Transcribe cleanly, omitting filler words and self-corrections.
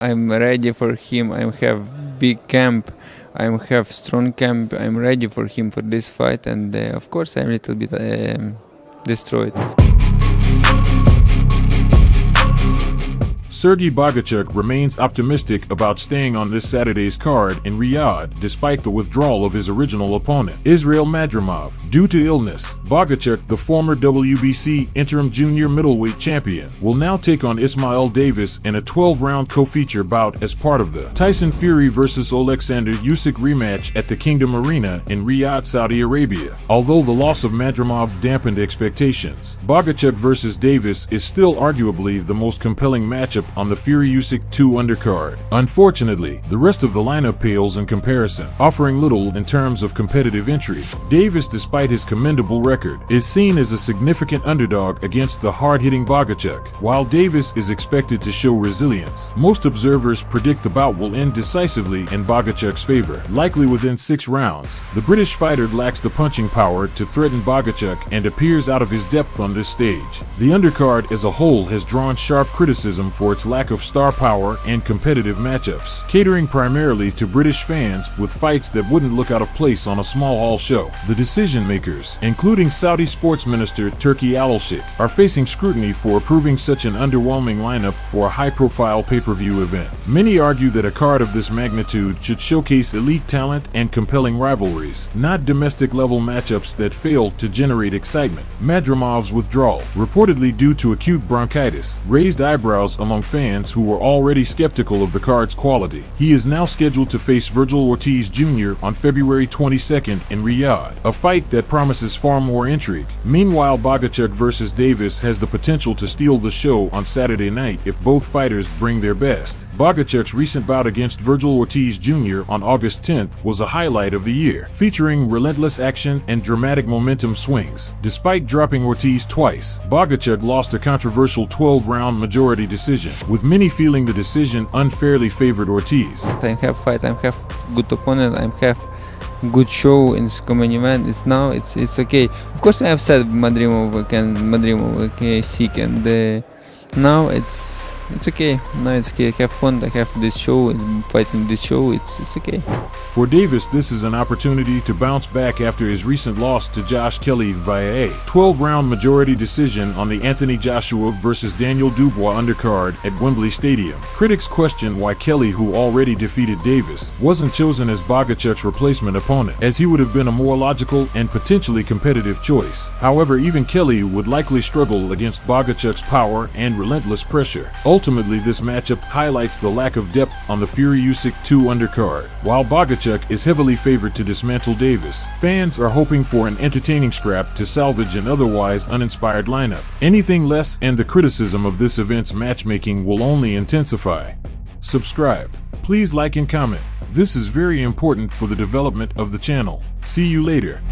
I'm ready for him. I have big camp. I have strong camp. I'm ready for him for this fight, and of course I'm a little bit destroyed. Serhii Bohachuk remains optimistic about staying on this Saturday's card in Riyadh despite the withdrawal of his original opponent, Ismael Davis, due to illness. Bohachuk, the former WBC interim junior middleweight champion, will now take on Ismael Davis in a 12-round co-feature bout as part of the Tyson Fury vs. Oleksandr Usyk rematch at the Kingdom Arena in Riyadh, Saudi Arabia. Although the loss of Madrimov dampened expectations, Bohachuk vs. Davis is still arguably the most compelling matchup on the Fury-Usyk 2 undercard. Unfortunately, the rest of the lineup pales in comparison, offering little in terms of competitive intrigue. Davis, despite his commendable record, is seen as a significant underdog against the hard-hitting Bohachuk. While Davis is expected to show resilience, most observers predict the bout will end decisively in Bohachuk's favor, likely within 6 rounds. The British fighter lacks the punching power to threaten Bohachuk and appears out of his depth on this stage. The undercard as a whole has drawn sharp criticism for its lack of star power and competitive matchups, catering primarily to British fans with fights that wouldn't look out of place on a small hall show. The decision makers, including Saudi Sports Minister Serhii Bohachuk, are facing scrutiny for approving such an underwhelming lineup for a high-profile pay-per-view event. Many argue that a card of this magnitude should showcase elite talent and compelling rivalries, not domestic-level matchups that fail to generate excitement. Madrimov's withdrawal, reportedly due to acute bronchitis, raised eyebrows among fans who were already skeptical of the card's quality. He is now scheduled to face Vergil Ortiz Jr. on February 22nd in Riyadh, a fight that promises far more intrigue. Meanwhile, Bohachuk vs. Davis has the potential to steal the show on Saturday night if both fighters bring their best. Bohachuk's recent bout against Vergil Ortiz Jr. on August 10th was a highlight of the year, featuring relentless action and dramatic momentum swings. Despite dropping Ortiz twice, Bohachuk lost a controversial 12-round majority decision, with many feeling the decision unfairly favored Ortiz. I have fight. I have good opponent. I have good show in this common event. It's okay. Of course, I have said Madrimov sick, and now it's okay. Now it's okay. I have fun. I have this show and fighting this show. It's okay. For Davis, this is an opportunity to bounce back after his recent loss to Josh Kelly via a 12-round majority decision on the Anthony Joshua vs. Daniel Dubois undercard at Wembley Stadium. Critics question why Kelly, who already defeated Davis, wasn't chosen as Bohachuk's replacement opponent, as he would have been a more logical and potentially competitive choice. However, even Kelly would likely struggle against Bohachuk's power and relentless pressure. Ultimately, this matchup highlights the lack of depth on the Fury-Usyk 2 undercard. While Bohachuk is heavily favored to dismantle Davis, fans are hoping for an entertaining scrap to salvage an otherwise uninspired lineup. Anything less and the criticism of this event's matchmaking will only intensify. Subscribe. Please like and comment. This is very important for the development of the channel. See you later.